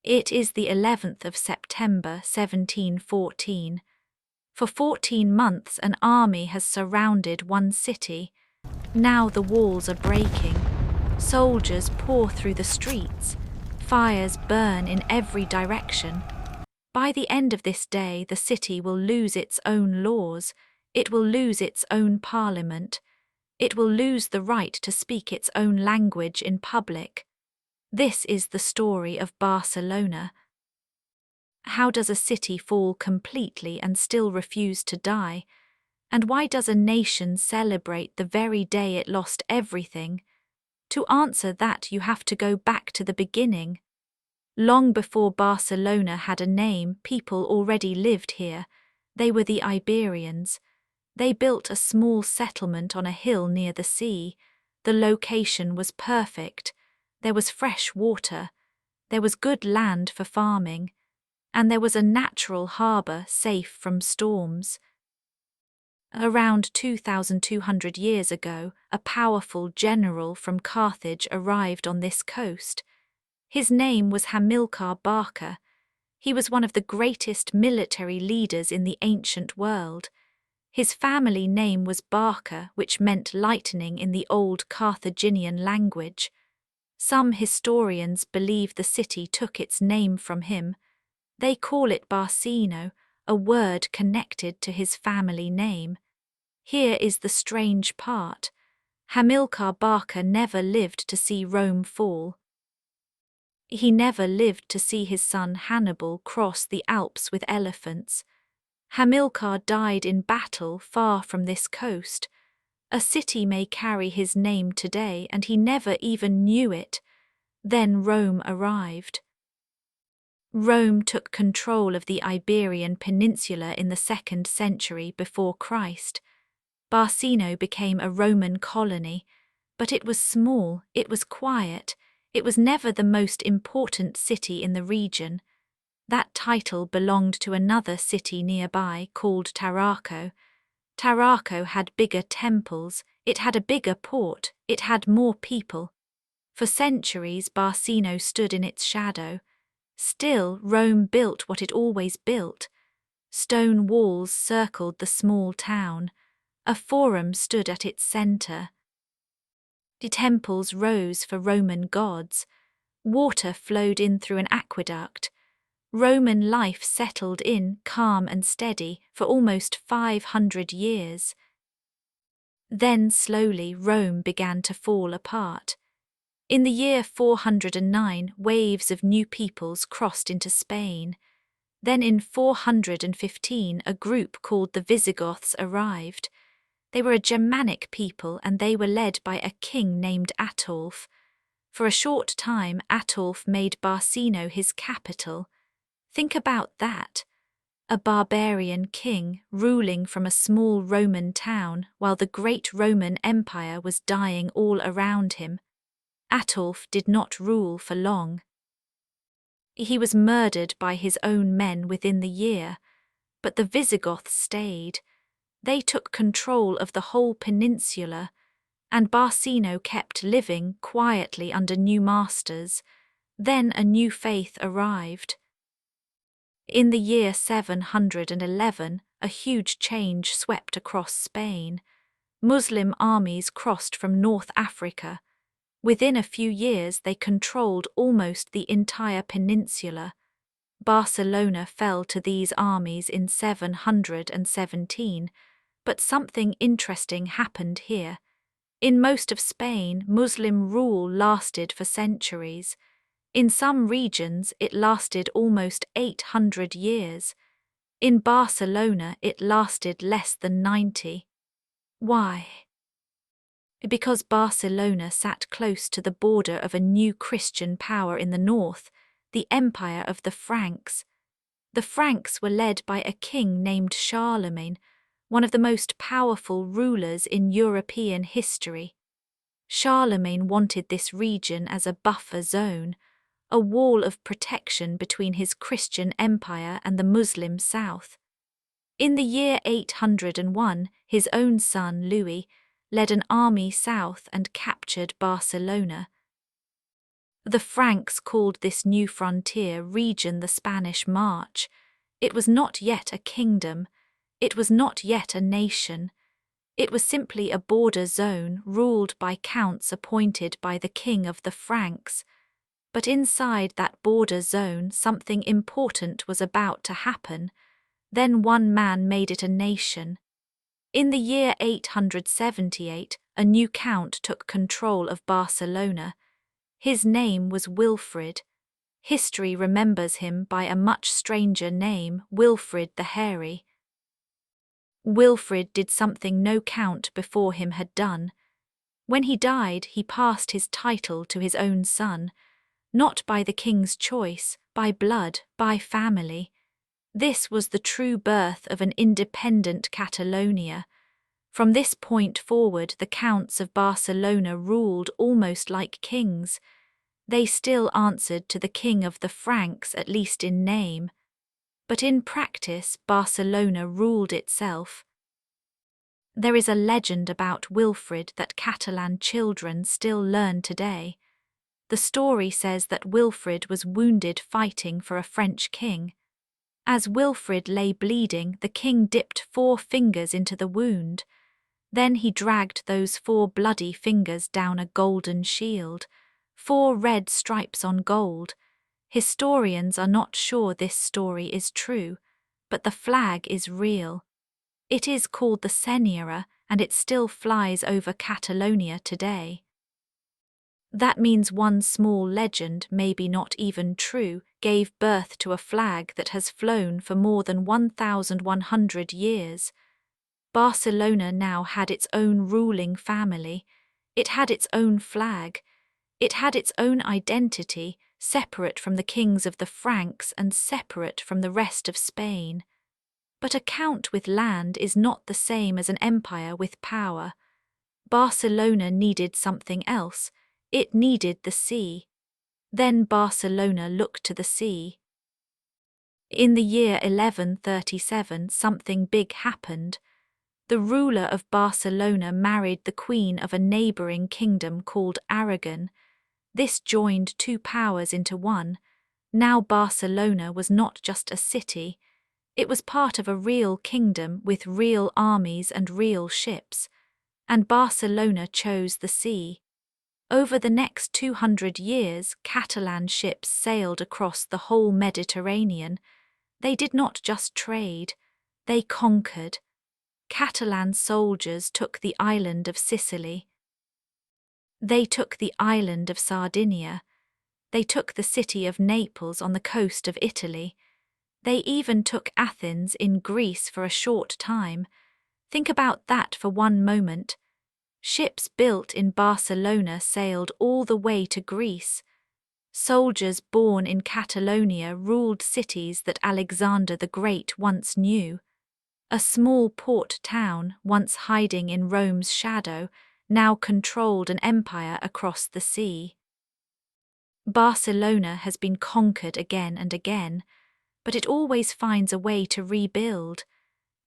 It is the 11th of September 1714. For 14 months an army has surrounded one city. Now the walls are breaking. Soldiers pour through the streets. Fires burn in every direction. By the end of this day, the city will lose its own laws. It will lose its own parliament. It will lose the right to speak its own language in public. This is the story of Barcelona. How does a city fall completely and still refuse to die? And why does a nation celebrate the very day it lost everything? To answer that, you have to go back to the beginning. Long before Barcelona had a name, people already lived here. They were the Iberians. They built a small settlement on a hill near the sea. The location was perfect. There was fresh water. There was good land for farming. And there was a natural harbour safe from storms. Around 2,200 years ago, a powerful general from Carthage arrived on this coast. His name was Hamilcar Barca. He was one of the greatest military leaders in the ancient world. His family name was Barca, which meant lightning in the old Carthaginian language. Some historians believe the city took its name from him. They call it Barcino, a word connected to his family name. Here is the strange part. Hamilcar Barca never lived to see Rome fall. He never lived to see his son Hannibal cross the Alps with elephants. Hamilcar died in battle far from this coast. A city may carry his name today, and he never even knew it. Then Rome arrived. Rome took control of the Iberian Peninsula in the 2nd century before Christ. Barcino became a Roman colony, but it was small, it was quiet, it was never the most important city in the region. That title belonged to another city nearby called Tarraco. Tarraco had bigger temples, it had a bigger port, it had more people. For centuries Barcino stood in its shadow. Still, Rome built what it always built. Stone walls circled the small town. A forum stood at its centre. The temples rose for Roman gods. Water flowed in through an aqueduct. Roman life settled in, calm and steady, for almost 500 years. Then slowly Rome began to fall apart. In the year 409, waves of new peoples crossed into Spain. Then in 415, a group called the Visigoths arrived. They were a Germanic people, and they were led by a king named Ataulf. For a short time, Ataulf made Barcino his capital. Think about that. A barbarian king ruling from a small Roman town while the great Roman Empire was dying all around him. Ataulf did not rule for long. He was murdered by his own men within the year, but the Visigoths stayed. They took control of the whole peninsula, and Barcino kept living quietly under new masters. Then a new faith arrived. In the year 711, a huge change swept across Spain. Muslim armies crossed from North Africa. Within a few years, they controlled almost the entire peninsula. Barcelona fell to these armies in 717, but something interesting happened here. In most of Spain, Muslim rule lasted for centuries. In some regions, it lasted almost 800 years. In Barcelona, it lasted less than 90. Why? Because Barcelona sat close to the border of a new Christian power in the north, the Empire of the Franks. The Franks were led by a king named Charlemagne, one of the most powerful rulers in European history. Charlemagne wanted this region as a buffer zone, a wall of protection between his Christian empire and the Muslim south. In the year 801, his own son Louis led an army south and captured Barcelona. The Franks called this new frontier region the Spanish March. It was not yet a kingdom. It was not yet a nation. It was simply a border zone ruled by counts appointed by the king of the Franks. But inside that border zone something important was about to happen. Then one man made it a nation. In the year 878, a new count took control of Barcelona. His name was Wilfrid. History remembers him by a much stranger name, Wilfrid the Hairy. Wilfrid did something no count before him had done. When he died, he passed his title to his own son, not by the king's choice, by blood, by family. This was the true birth of an independent Catalonia. From this point forward, the Counts of Barcelona ruled almost like kings. They still answered to the king of the Franks, at least in name. But in practice, Barcelona ruled itself. There is a legend about Wilfrid that Catalan children still learn today. The story says that Wilfrid was wounded fighting for a French king. As Wilfrid lay bleeding, the king dipped 4 fingers into the wound. Then he dragged those 4 bloody fingers down a golden shield, 4 red stripes on gold. Historians are not sure this story is true, but the flag is real. It is called the Senyera, and it still flies over Catalonia today. That means one small legend, maybe not even true, gave birth to a flag that has flown for more than 1,100 years. Barcelona now had its own ruling family. It had its own flag. It had its own identity, separate from the kings of the Franks and separate from the rest of Spain. But a count with land is not the same as an empire with power. Barcelona needed something else. It needed the sea. Then Barcelona looked to the sea. In the year 1137, something big happened. The ruler of Barcelona married the queen of a neighboring kingdom called Aragon. This joined 2 powers into one. Now Barcelona was not just a city. It was part of a real kingdom with real armies and real ships. And Barcelona chose the sea. Over the next 200 years, Catalan ships sailed across the whole Mediterranean. They did not just trade, they conquered. Catalan soldiers took the island of Sicily. They took the island of Sardinia. They took the city of Naples on the coast of Italy. They even took Athens in Greece for a short time. Think about that for one moment. Ships built in Barcelona sailed all the way to Greece. Soldiers born in Catalonia ruled cities that Alexander the Great once knew. A small port town, once hiding in Rome's shadow, now controlled an empire across the sea. Barcelona has been conquered again and again, but it always finds a way to rebuild.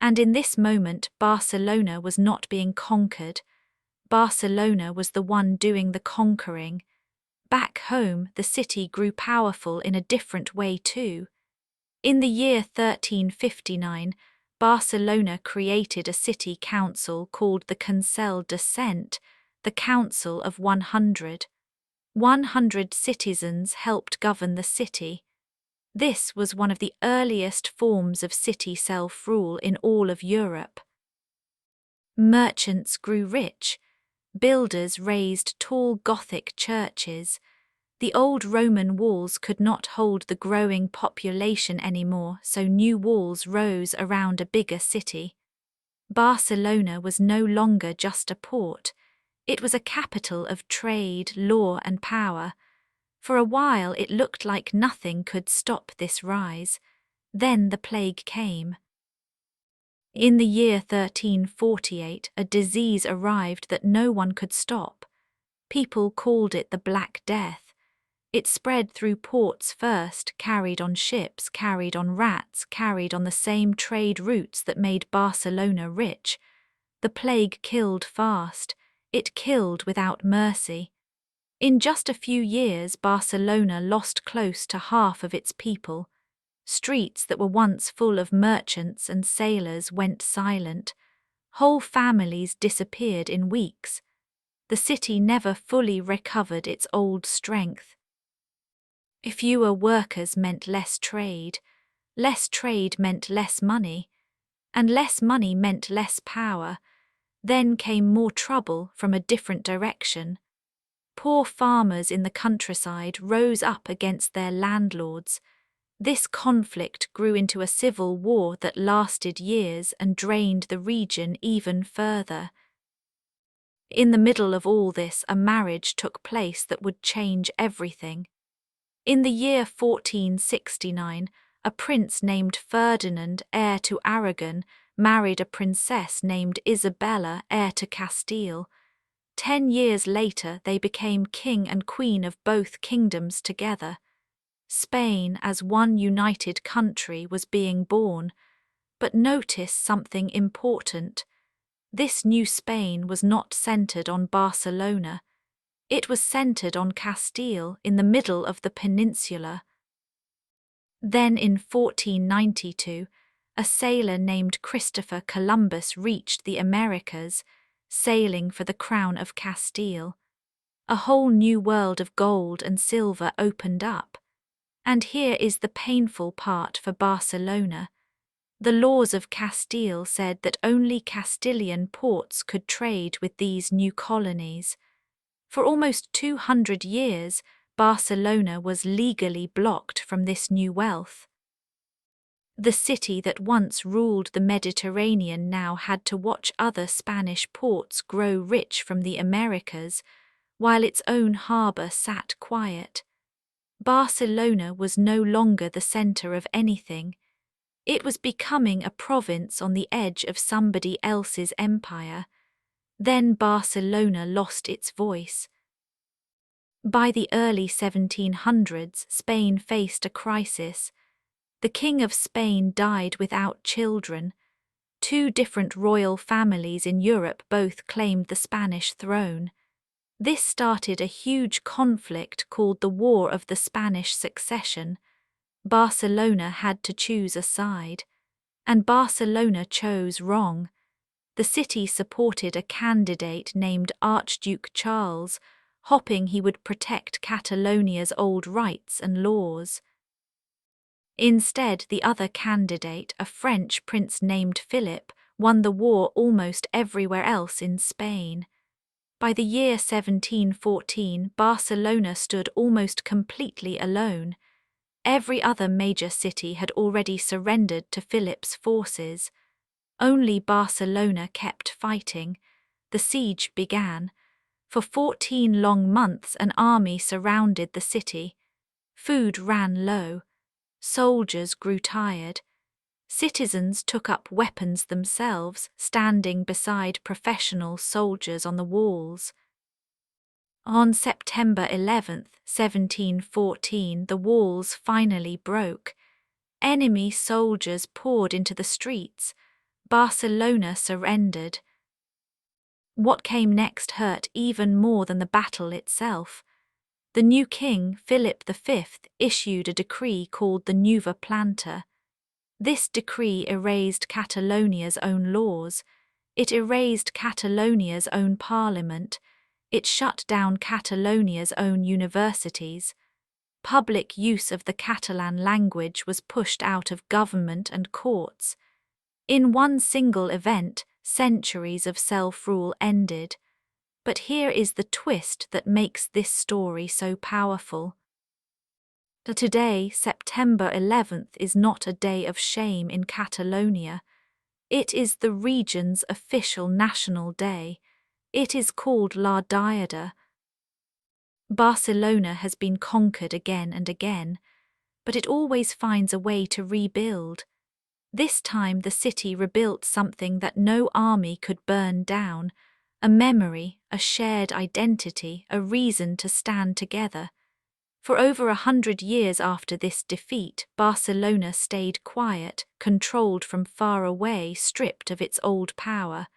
And in this moment, Barcelona was not being conquered. Barcelona was the one doing the conquering. Back home, the city grew powerful in a different way too. In the year 1359, Barcelona created a city council called the Consell de Cent, the Council of 100. 100 citizens helped govern the city. This was one of the earliest forms of city self-rule in all of Europe. Merchants grew rich. Builders raised tall Gothic churches. The old Roman walls could not hold the growing population anymore, so new walls rose around a bigger city. Barcelona was no longer just a port. It was a capital of trade, law, and power. For a while it looked like nothing could stop this rise. Then the plague came. In the year 1348, a disease arrived that no one could stop. People called it the Black Death. It spread through ports first, carried on ships, carried on rats, carried on the same trade routes that made Barcelona rich. The plague killed fast. It killed without mercy. In just a few years, Barcelona lost close to half of its people. Streets that were once full of merchants and sailors went silent. Whole families disappeared in weeks. The city never fully recovered its old strength. Fewer workers meant less trade meant less money, and less money meant less power. Then came more trouble from a different direction. Poor farmers in the countryside rose up against their landlords. This conflict grew into a civil war that lasted years and drained the region even further. In the middle of all this, a marriage took place that would change everything. In the year 1469, a prince named Ferdinand, heir to Aragon, married a princess named Isabella, heir to Castile. 10 years later, they became king and queen of both kingdoms together. Spain, as one united country, was being born. But notice something important. This new Spain was not centered on Barcelona. It was centered on Castile in the middle of the peninsula. Then in 1492, a sailor named Christopher Columbus reached the Americas, sailing for the crown of Castile. A whole new world of gold and silver opened up. And here is the painful part for Barcelona. The laws of Castile said that only Castilian ports could trade with these new colonies. For almost 200 years, Barcelona was legally blocked from this new wealth. The city that once ruled the Mediterranean now had to watch other Spanish ports grow rich from the Americas, while its own harbour sat quiet. Barcelona was no longer the centre of anything. It was becoming a province on the edge of somebody else's empire. Then Barcelona lost its voice. By the early 1700s, Spain faced a crisis. The King of Spain died without children. 2 different royal families in Europe both claimed the Spanish throne. This started a huge conflict called the War of the Spanish Succession. Barcelona had to choose a side. And Barcelona chose wrong. The city supported a candidate named Archduke Charles, hoping he would protect Catalonia's old rights and laws. Instead, the other candidate, a French prince named Philip, won the war almost everywhere else in Spain. By the year 1714, Barcelona stood almost completely alone. Every other major city had already surrendered to Philip's forces. Only Barcelona kept fighting. The siege began. For 14 long months, an army surrounded the city. Food ran low. Soldiers grew tired. Citizens took up weapons themselves, standing beside professional soldiers on the walls. On September 11, 1714, the walls finally broke. Enemy soldiers poured into the streets. Barcelona surrendered. What came next hurt even more than the battle itself. The new king, Philip V, issued a decree called the Nueva Planta. This decree erased Catalonia's own laws. It erased Catalonia's own parliament. It shut down Catalonia's own universities. Public use of the Catalan language was pushed out of government and courts. In one single event, centuries of self-rule ended. But here is the twist that makes this story so powerful. Today, September 11th, is not a day of shame in Catalonia. It is the region's official national day. It is called La Diada. Barcelona has been conquered again and again, but it always finds a way to rebuild. This time the city rebuilt something that no army could burn down, a memory, a shared identity, a reason to stand together. For over 100 years after this defeat, Barcelona stayed quiet, controlled from far away, stripped of its old power.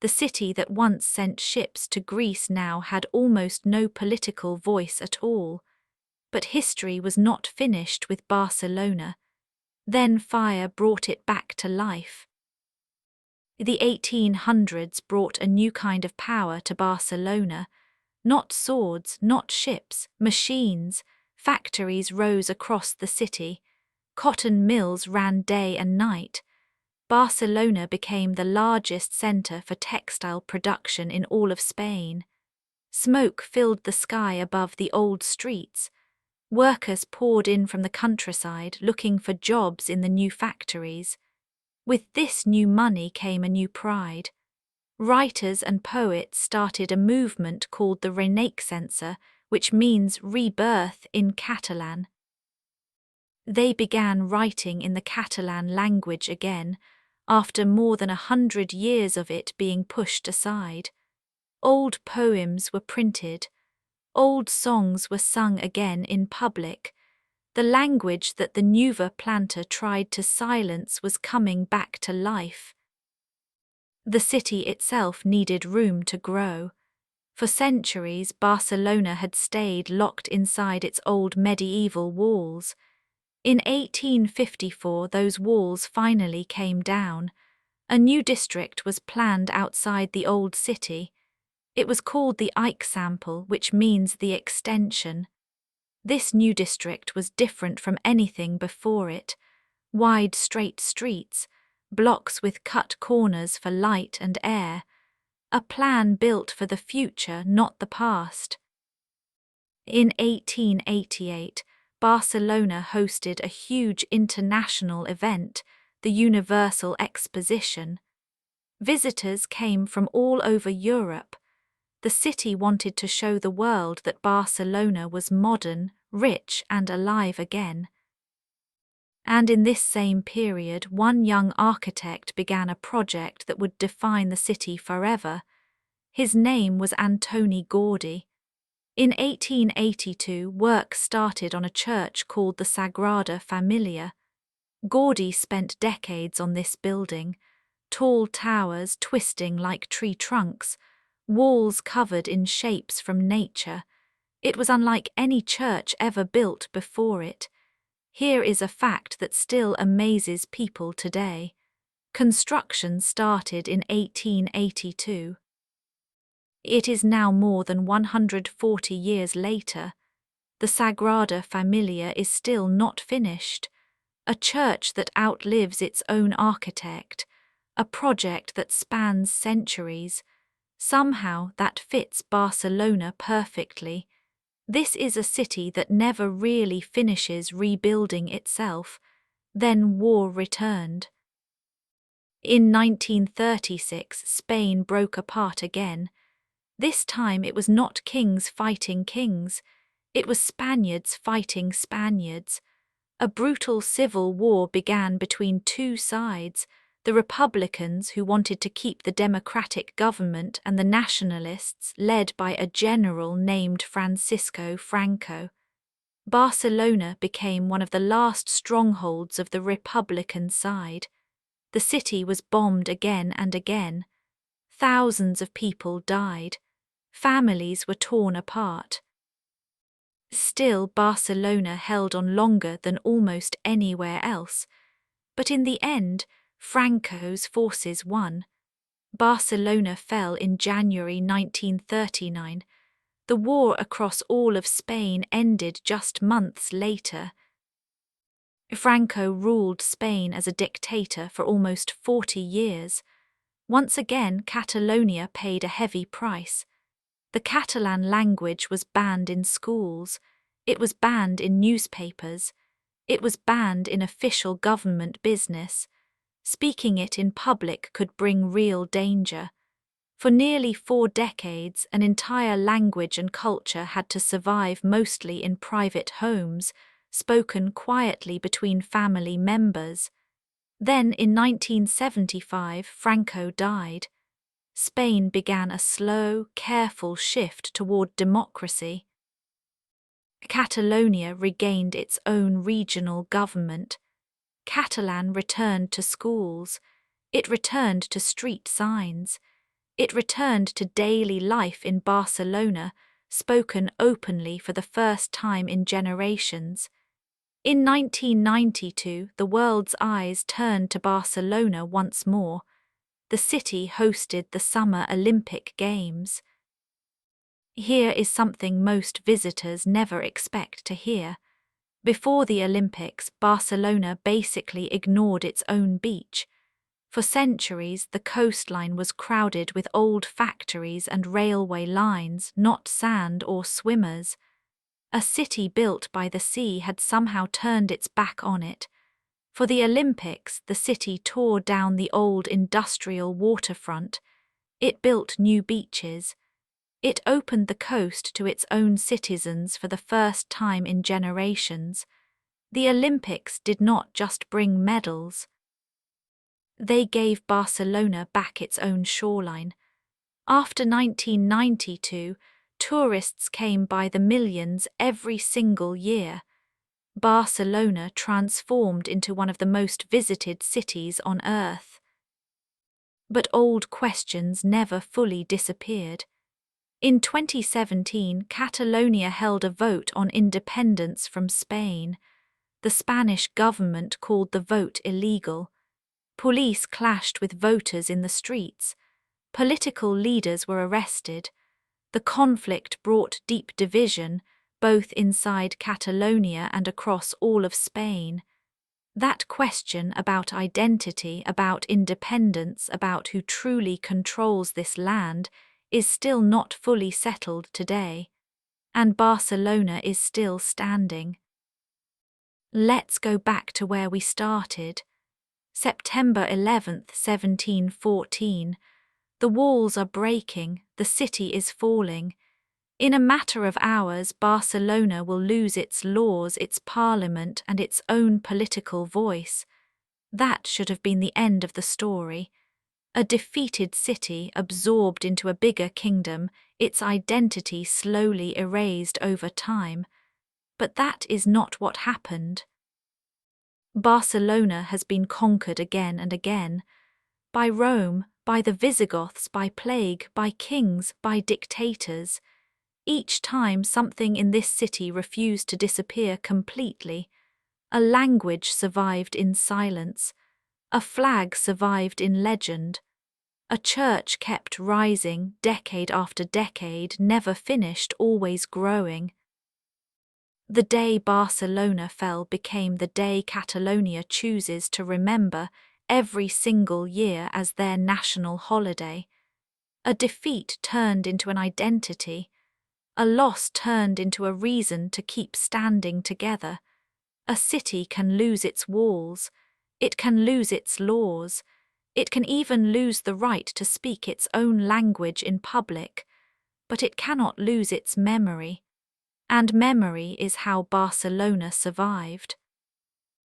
The city that once sent ships to Greece now had almost no political voice at all. But history was not finished with Barcelona. Then fire brought it back to life. The 1800s brought a new kind of power to Barcelona. Not swords, not ships, machines. Factories rose across the city. Cotton mills ran day and night. Barcelona became the largest center for textile production in all of Spain. Smoke filled the sky above the old streets. Workers poured in from the countryside looking for jobs in the new factories. With this new money came a new pride. Writers and poets started a movement called the Renaixença, which means rebirth in Catalan. They began writing in the Catalan language again, after more than 100 years of it being pushed aside. Old poems were printed. Old songs were sung again in public. The language that the Nueva Planta tried to silence was coming back to life. The city itself needed room to grow. For centuries, Barcelona had stayed locked inside its old medieval walls. In 1854, those walls finally came down. A new district was planned outside the old city. It was called the Eixample, which means the extension. This new district was different from anything before it. Wide, straight streets, blocks with cut corners for light and air. A plan built for the future, not the past. In 1888, Barcelona hosted a huge international event, the Universal Exposition. Visitors came from all over Europe. The city wanted to show the world that Barcelona was modern, rich, and alive again. And in this same period, one young architect began a project that would define the city forever. His name was Antoni Gaudí. In 1882, work started on a church called the Sagrada Familia. Gaudí spent decades on this building, tall towers twisting like tree trunks, walls covered in shapes from nature. It was unlike any church ever built before it. Here is a fact that still amazes people today. Construction started in 1882. It is now more than 140 years later. The Sagrada Familia is still not finished. A church that outlives its own architect. A project that spans centuries. Somehow that fits Barcelona perfectly. This is a city that never really finishes rebuilding itself. Then war returned. In 1936, Spain broke apart again. This time it was not kings fighting kings. It was Spaniards fighting Spaniards. A brutal civil war began between two sides, the Republicans who wanted to keep the democratic government and the nationalists led by a general named Francisco Franco. Barcelona became one of the last strongholds of the Republican side. The city was bombed again and again. Thousands of people died. Families were torn apart. Still, Barcelona held on longer than almost anywhere else. But in the end, Franco's forces won. Barcelona fell in January 1939. The war across all of Spain ended just months later. Franco ruled Spain as a dictator for almost 40 years. Once again, Catalonia paid a heavy price. The Catalan language was banned in schools. It was banned in newspapers. It was banned in official government business. Speaking it in public could bring real danger. For nearly 4 decades, an entire language and culture had to survive mostly in private homes, spoken quietly between family members. Then, in 1975, Franco died. Spain began a slow, careful shift toward democracy. Catalonia regained its own regional government. Catalan returned to schools. It returned to street signs. It returned to daily life in Barcelona, spoken openly for the first time in generations. In 1992, the world's eyes turned to Barcelona once more. The city hosted the Summer Olympic Games. Here is something most visitors never expect to hear. Before the Olympics, Barcelona basically ignored its own beach. For centuries, the coastline was crowded with old factories and railway lines, not sand or swimmers. A city built by the sea had somehow turned its back on it. For the Olympics, the city tore down the old industrial waterfront. It built new beaches. It opened the coast to its own citizens for the first time in generations. The Olympics did not just bring medals. They gave Barcelona back its own shoreline. After 1992, tourists came by the millions every single year. Barcelona transformed into one of the most visited cities on Earth. But old questions never fully disappeared. In 2017, Catalonia held a vote on independence from Spain. The Spanish government called the vote illegal. Police clashed with voters in the streets. Political leaders were arrested. The conflict brought deep division, both inside Catalonia and across all of Spain. That question about identity, about independence, about who truly controls this land, is still not fully settled today. And Barcelona is still standing. Let's go back to where we started. September 11th, 1714. The walls are breaking, the city is falling. In a matter of hours, Barcelona will lose its laws, its parliament, and its own political voice. That should have been the end of the story. A defeated city absorbed into a bigger kingdom, its identity slowly erased over time. But that is not what happened. Barcelona has been conquered again and again. By Rome, by the Visigoths, by plague, by kings, by dictators. Each time something in this city refused to disappear completely. A language survived in silence. A flag survived in legend. A church kept rising, decade after decade, never finished, always growing. The day Barcelona fell became the day Catalonia chooses to remember every single year as their national holiday. A defeat turned into an identity. A loss turned into a reason to keep standing together. A city can lose its walls. It can lose its laws. It can even lose the right to speak its own language in public. But it cannot lose its memory. And memory is how Barcelona survived.